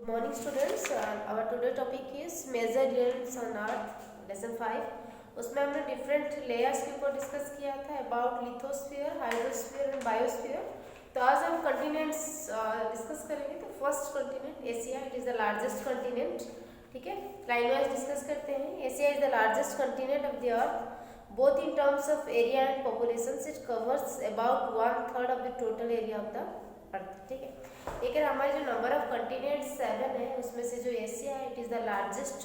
Good morning students. Our today topic is major elements on earth lesson 5. उसमें हमने different layers के ऊपर discuss किया था about lithosphere, hydrosphere and biosphere. तो आज हम कंटिनेंट्स डिस्कस करेंगे. तो first continent Asia, it is the largest continent. ठीक है, लाइन वाइज डिस्कस करते हैं. Asia is the largest continent of the earth both in terms of area and population. It covers about 1/3 of the total area of the earth. ठीक है, लेकिन हमारे जो number of continent 7 है उसमें से जो एशिया है it is the largest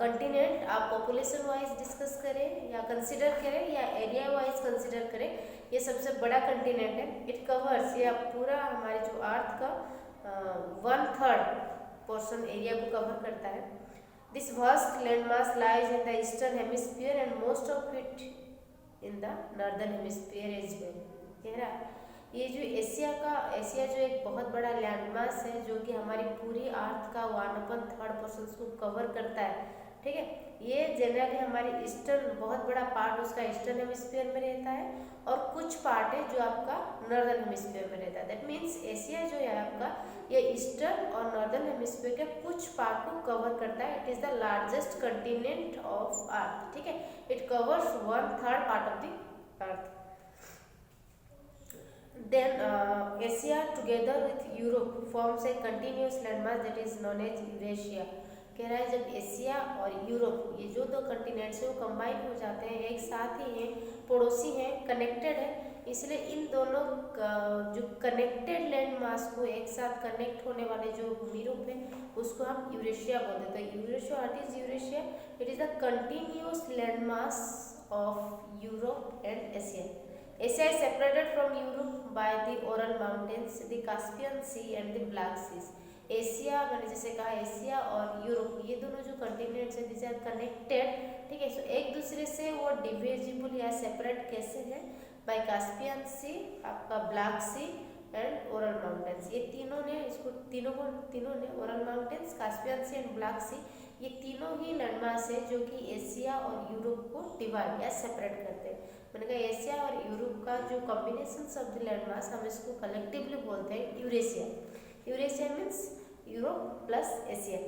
continent. आप पॉपुलेशन वाइज डिस्कस करें या कंसिडर करें या एरिया वाइज कंसिडर करें, ये सबसे बड़ा कंटिनेंट है. इट कवर्स, ये पूरा हमारे जो अर्थ का 1/3 पोर्शन एरिया को कवर करता है. This vast land mass lies in the eastern hemisphere and most of it in the northern hemisphere as well. कह रहा है ये जो एशिया जो एक बहुत बड़ा लैंडमास है जो कि हमारी पूरी अर्थ का 1/3 पोर्शन को कवर करता है. ठीक है, ये जनरली हमारी ईस्टर्न, बहुत बड़ा पार्ट उसका ईस्टर्न हेमिस्फीयर में रहता है और कुछ पार्ट है जो आपका नॉर्दर्न हेमिस्फीयर में रहता है. दैट मीन्स एशिया जो है आपका ये ईस्टर्न और नॉर्दर्न हेमिस्फीयर के कुछ पार्ट को कवर करता है. It is the largest continent of earth. ठीक है, it covers 1/3 part of the earth. Then Asia together with Europe forms a continuous landmass that is known as Eurasia. कह रहा है जब एशिया और यूरोप ये जो दो कंटिनेंट्स हैं वो कंबाइन हो जाते हैं, एक साथ ही हैं, पड़ोसी हैं, कनेक्टेड है, इसलिए इन दोनों जो कनेक्टेड लैंड मास को एक साथ कनेक्ट होने वाले जो यूरोप है उसको हम यूरेशिया बोलते हैं. तो Eurasia, what is Eurasia? It is the continuous land mass of Europe and Asia. Asia is separated from Europe by the Ural Mountains, the Caspian Sea and the Black Seas. Asia, मैंने जैसे कहा Asia और Europe ये दोनों जो continents हैं this are connected. ठीक है, सो एक दूसरे से वो डिविजिबल या सेपरेट कैसे हैं? बाय कास्पियन सी, आपका Black Sea and Ural mountains. ये तीनों ने तीनों ने Ural mountains, Caspian Sea and Black Sea, ये तीनों ही लैंडमास है जो कि एशिया और यूरोप को डिवाइड या सेपरेट करते हैं. मैंने कहा एशिया और यूरोप का जो कॉम्बिनेशन ऑफ द लैंडमास हम इसको कलेक्टिवली बोलते हैं Eurasia. Eurasia means Europe plus Asia.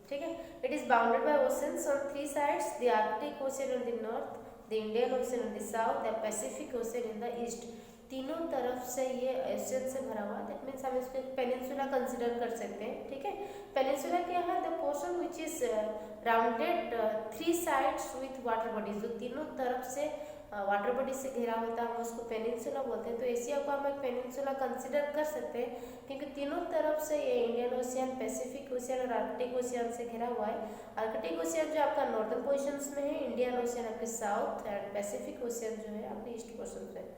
ठीक है, it is bounded by oceans on 3 sides, the Arctic ocean on the north, the Indian ocean on the south, the Pacific ocean in the east. तीनों तरफ से ये ocean से भरा हुआ. That means हम इसको एक पेनिनसुला कंसिडर कर सकते हैं. ठीक है, पेनिनसुला क्या है? The portion which is rounded 3 sides with water bodies. जो तीनों तरफ से वाटर बॉडी से घिरा होता है हम उसको पेनिनसुला बोलते हैं. तो एशिया को हम एक पेनिनसुला कंसिडर कर सकते हैं क्योंकि तीनों तरफ से ये इंडियन ओशियन, पैसिफिक ओशियन और आर्कटिक ओशियन से घिरा हुआ है. आर्कटिक ओशियन जो आपका नॉर्दर्न पोर्शंस में है, इंडियन ओशियन आपके साउथ एंड पैसिफिक ओशियन जो है आपके ईस्ट पोर्शन में.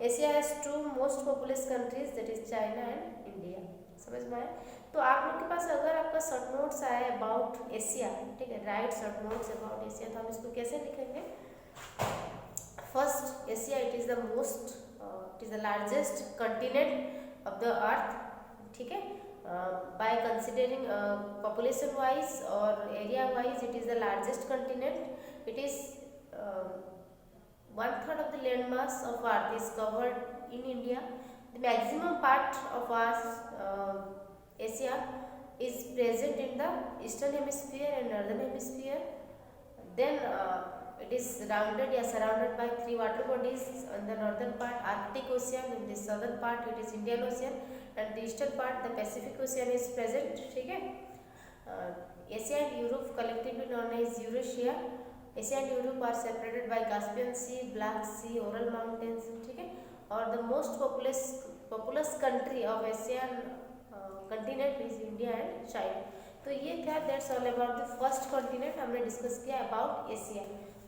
Asia has 2 most populous countries that is China and India. समझ में आया? तो आप लोग के पास अगर आपका शॉर्ट नोट्स आया अबाउट एशिया, ठीक है, right short notes about Asia, तो हम इसको कैसे लिखेंगे? First, Asia, it is the most, it is the largest continent of the earth. ठीक है, by considering population wise or area wise, it is the largest continent. It is 1/3 of the landmass of earth is covered in India. The maximum part of our Asia is present in the eastern hemisphere and northern hemisphere. Then it is surrounded by 3 water bodies. On the northern part Arctic Ocean, in the southern part it is Indian Ocean, and the eastern part the Pacific Ocean is present. ठीक है, Asia and Europe collectively known as Eurasia. Asia and Europe are separated by Caspian Sea, Black Sea, Ural Mountains. ठीक है, और the most populous country of Asian continent is India and China. तो ये था that's all about the first continent. हमने discuss किया about Asia.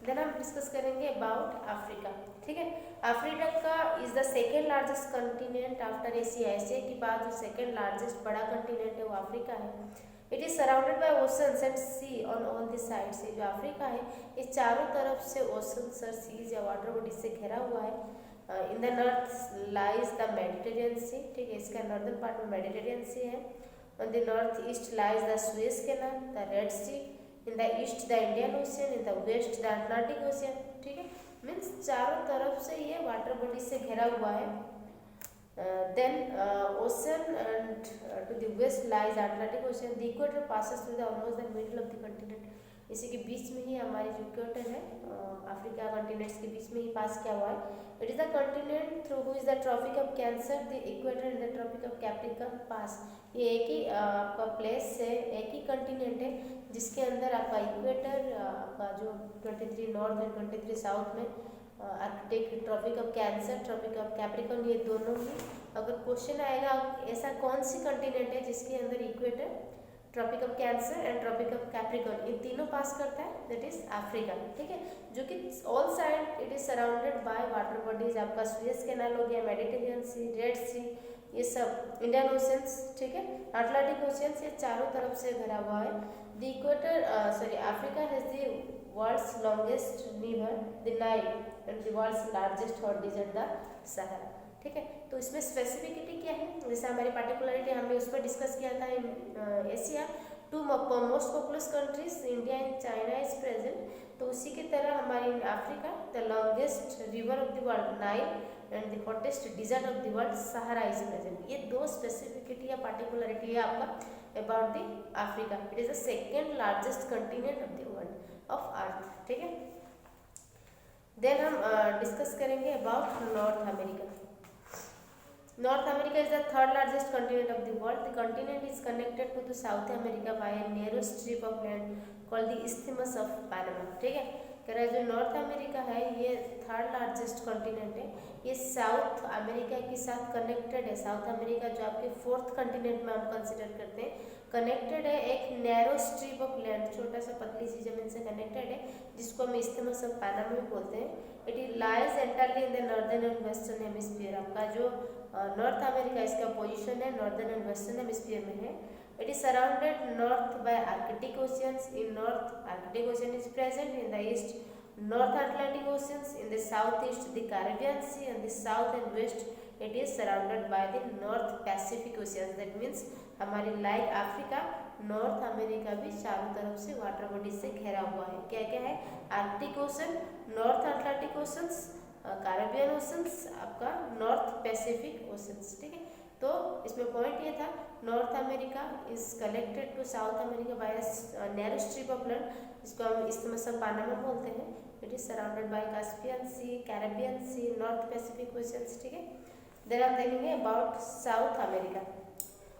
Then हम discuss करेंगे अबाउट अफ्रीका. ठीक है, अफ्रीका का is the second largest continent after Asia. Asia के बाद जो सेकेंड लार्जेस्ट बड़ा कंटिनेंट है वो अफ्रीका है. It is surrounded by oceans and sea on all the sides. जो अफ्रीका है ये चारों तरफ से ओशंस और सीज या वाटर बॉडी से घिरा हुआ है. In the north lies the Mediterranean Sea. ठीक है, इसका नॉर्दर्न पार्ट में मेडिटेरियन सी है. On the northeast lies the Suez Canal, the Red Sea. In the east the Indian Ocean, in the west the Atlantic Ocean. ठीक है, means चारों तरफ से ये वाटर बॉडी से घिरा हुआ है. Then ocean and to the west lies Atlantic Ocean. The equator passes through the almost the middle of the continent. इसी के बीच में ही हमारी जो इक्वेटर है अफ्रीका कंटिनेंट्स के बीच में ही पास किया हुआ है. It is the continent through which the Tropic of Cancer the equator and the Tropic of Capricorn pass. ये एक ही आपका प्लेस है, एक ही कंटिनेंट है जिसके अंदर आपका इक्वेटर आपका जो 23 नॉर्थ एंड 23 साउथ में Arctic, tropic of Cancer, tropic of Capricorn, ये दोनों ही. अगर क्वेश्चन आएगा ऐसा कौन सी कंटिनेंट है जिसके अंदर equator, tropic of Cancer and tropic of Capricorn ये तीनों पास करता है, दैट इज अफ्रीका. ठीक है, जो कि all side it is surrounded by water bodies. आपका सुएज कैनाल हो गया, मेडिटेरियन सी, रेड सी, ये सब इंडियन ओशियंस, ठीक है, अटलांटिक ओशियंस, ये चारों तरफ से भरा हुआ है. The equator Africa has the world's longest river the Nile and the world's largest hot desert the Sahara. ठीक है, तो इसमें स्पेसिफिसिटी क्या है, जैसे हमारी पार्टिकुलरिटी हमने उस पर डिस्कस किया था. In Asia two most populous countries India and China is present. तो उसी की तरह हमारी Africa the longest river of the world Nile and the hottest desert of the world Sahara is present. ये दो स्पेसिफिसिटी या पार्टिकुलरिटी है आपका about the Africa. It is the second largest continent of the world of earth. ठीक है, then हम discuss करेंगे about North America. North America is the third largest continent of the world. The continent is connected to the South America by a narrow strip of land called the Isthmus of Panama. ठीक है, कह रहा है जो north America है ये third largest continent है. ये साउथ अमेरिका के साथ कनेक्टेड है. साउथ अमेरिका जो आपके फोर्थ कॉन्टिनेंट में हम कंसिडर करते हैं, कनेक्टेड है एक नैरो स्ट्रिप ऑफ लैंड, छोटा सा पतली सी जमीन से कनेक्टेड है, जिसको हम इस्थिमस ऑफ पैनामा भी बोलते हैं. It is lies entirely in the northern and western hemisphere. आपका जो नॉर्थ अमेरिका इसका पोजीशन है नॉर्दर्न एंड वेस्टर्न हेमिस्फीयर में है. It is surrounded north by Arctic oceans. In north Arctic ocean is present. In the east North Atlantic Oceans. In the southeast the Caribbean Sea, and the south and west it is surrounded by the North Pacific Oceans. That means हमारी like Africa north America भी चारों तरफ से water body से घिरा हुआ है. क्या क्या है, Arctic Ocean, North Atlantic oceans, Caribbean oceans, आपका नॉर्थ पैसिफिक ओशंस. ठीक है, तो इसमें पॉइंट ये था North America is connected to South America by narrow strip of land, जिसको हम इस्थिमस ऑफ पानामा बोलते हैं. It is surrounded by Caspian Sea, Caribbean Sea, North Pacific oceans. ठीक है, देन हम देखेंगे about South America.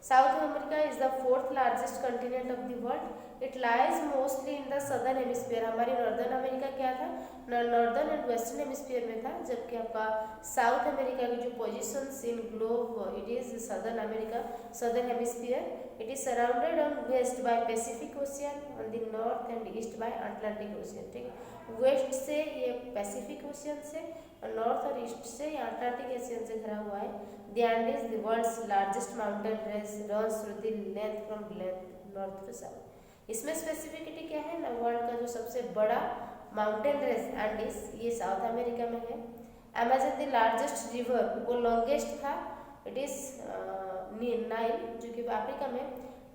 South America is the fourth largest continent of the world. It lies mostly in the southern hemisphere. हमारी northern America क्या था, northern and western hemisphere में था, जबकि आपका साउथ अमेरिका की जो positions in globe it is southern America, southern hemisphere. It is surrounded on west by Pacific Ocean, on the north and east by Atlantic Ocean. ठीक है, waste से ये पैसिफिक ओशियन से, और नॉर्थ और east से ये अटलांटिक ओशियन से घिरा हुआ है. The Andes, the world's largest mountain range, runs through the length from north to south. इसमें स्पेसिफिसिटी क्या है ना, वर्ल्ड का जो सबसे बड़ा माउंटेन रेंज एंडीज ये साउथ अमेरिका में है. अमेजन द लार्जेस्ट रिवर, वो लॉन्गेस्ट था, इट इज नाइल जो कि अफ्रीका में,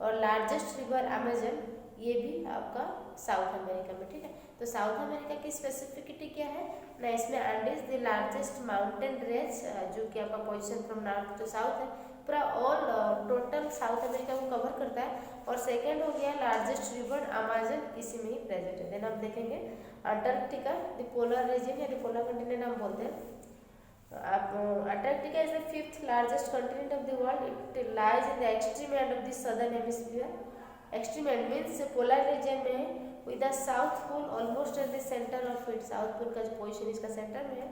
और लार्जेस्ट रिवर अमेजन ये भी आपका साउथ अमेरिका में. ठीक है, तो साउथ अमेरिका की स्पेसिफिसिटी क्या है ना, इसमें Andes the largest mountain range जो कि आपका position from north to south है, पूरा ऑल टोटल साउथ अमेरिका को कवर करता है. और सेकेंड हो गया लार्जेस्ट रिवर अमेजन, इसी में ही प्रेजेंट है. देन हम देखेंगे अंटार्कटिका, द पोलर रीजन या द पोलर कंटिनेंट हम बोलते हैं. अब Antarctica is the fifth largest continent of the world. It lies in the extreme end of the southern hemisphere. Extreme and means polar region में with the south pole almost at the center of it. South pole का जो position इसका centre में है.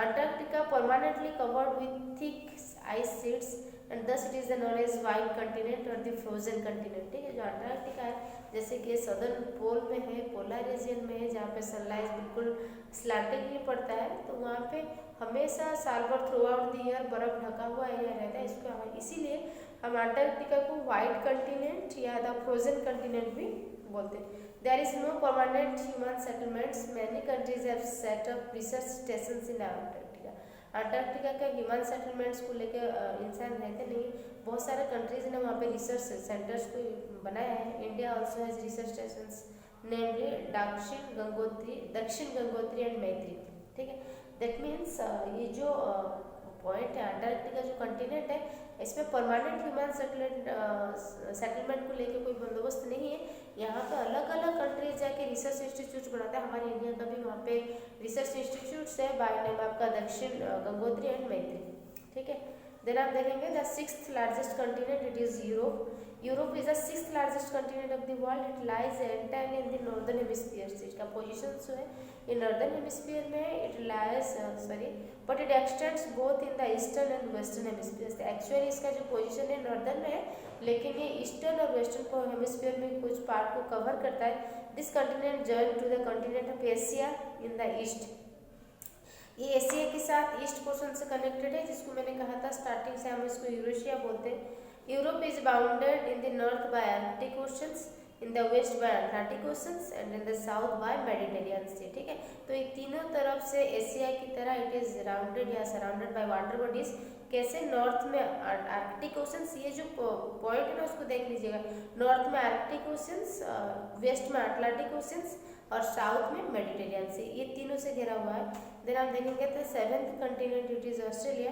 Antarctica permanently covered with thick ice sheets and thus it is known as white continent और the frozen continent. ठीक है, जो Antarctica है जैसे कि सदर्न पोल में है, पोलर रीजन में है, जहाँ पे सनलाइट बिल्कुल स्लैंटिंगली पड़ता है, तो वहाँ पे हमेशा साल भर थ्रू आउट द ईयर बर्फ ढका हुआ एरिया रहता है. इसको इसीलिए हम अंटार्कटिका को व्हाइट कंटिनेंट या द फ्रोजन कंटिनेंट भी बोलते हैं. There is no permanent human settlements. Many countries have set up research stations in Antarctica. Antarctica का ह्यूमन सेटलमेंट्स को लेकर इंसान रहते नहीं. बहुत सारे कंट्रीज ने वहाँ पे रिसर्च सेंटर्स को बनाया है. India also has research stations namely Dakshin Gangotri and मैत्री. ठीक है, दैट मीन्स ये जो पॉइंट है, अंटार्कटिका जो कंटिनेंट है इसमें परमानेंट ह्यूमन सेटलमेंट को लेकर कोई बंदोबस्त नहीं है। यहाँ पे अलग अलग कंट्रीज जाके रिसर्च इंस्टीट्यूट बनाते हैं। हमारे इंडिया का भी वहाँ पे रिसर्च इंस्टीट्यूट्स है, बाय नेम आपका दक्षिण गंगोत्री एंड मैत्री, ठीक है। देन आप देखेंगे the 6th largest continent it is Europe. Europe is the 6th largest continent of the world. It lies entirely in the northern hemisphere. इसका पोजीशन जो है ये नॉर्दर्न हेमिस्फीयर में है। It lies but it extends both in the eastern and western hemisphere. Actually इसका जो position है northern में है, लेकिन ये ईस्टर्न और वेस्टर्न हेमिस्फीयर में कुछ पार्ट को कवर करता है। This continent join to the continent of Asia in the east. ये एशिया के साथ ईस्ट पोर्शन से कनेक्टेड है, जिसको मैंने कहा था स्टार्टिंग से हम इसको यूरेशिया बोलते हैं। Europe is bounded in the north by Arctic oceans, in the west by Atlantic oceans and in the south by Mediterranean Sea, ठीक है। तो ये तीनों तरफ से एशिया की तरह इट इज सराउंडेड या सराउंडेड बाय वाटर बॉडीज। कैसे? नॉर्थ में आर्कटिक ओशंस, ये जो पॉइंट है ना उसको देख लीजिएगा। नॉर्थ में आर्कटिक ओशंस, वेस्ट में अटलांटिक ओशंस और साउथ में मेडिटेरियन सी, ये तीनों से घिरा हुआ है। देन आप देखेंगे तो 7th continent it is Australia.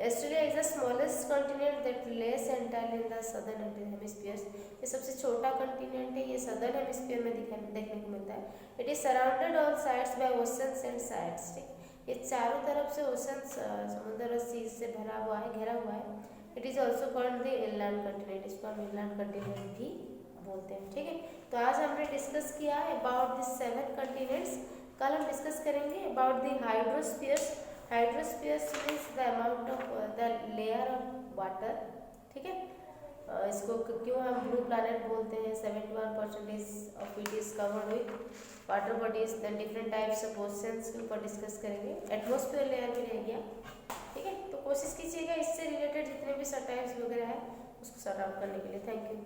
Australia is the smallest continent that less entirely in the southern hemisphere. ये सबसे छोटा कंटिनेंट है, ये सदर्न हेमिस्फीयर में देखने को मिलता है। It is surrounded all sides by oceans and sides, ठीक। ये चारों तरफ से ओशंस, समुद्र और सी से भरा हुआ है, घेरा हुआ है। It is also called the inland continent. इसको हम इनलैंड कंटिनेंट भी बोलते हैं, ठीक है। तो आज हमने डिस्कस किया अबाउट द 7 कंटिनेंट्स। कल हम डिस्कस करेंगे about the hydrospheres. Hydrospheres means the amount of the layer of water, ठीक है। इसको क्यों हम ब्लू प्लैनेट बोलते हैं? 71% of it is covered with water bodies. Then different types of oceans के ऊपर डिस्कस करेंगे। एटमॉस्फेयर लेयर भी रह गया, ठीक है। तो कोशिश कीजिएगा इससे रिलेटेड जितने भी सब टाइप्स वगैरह है उसको सॉर्ट आउट करने के लिए। Thank you.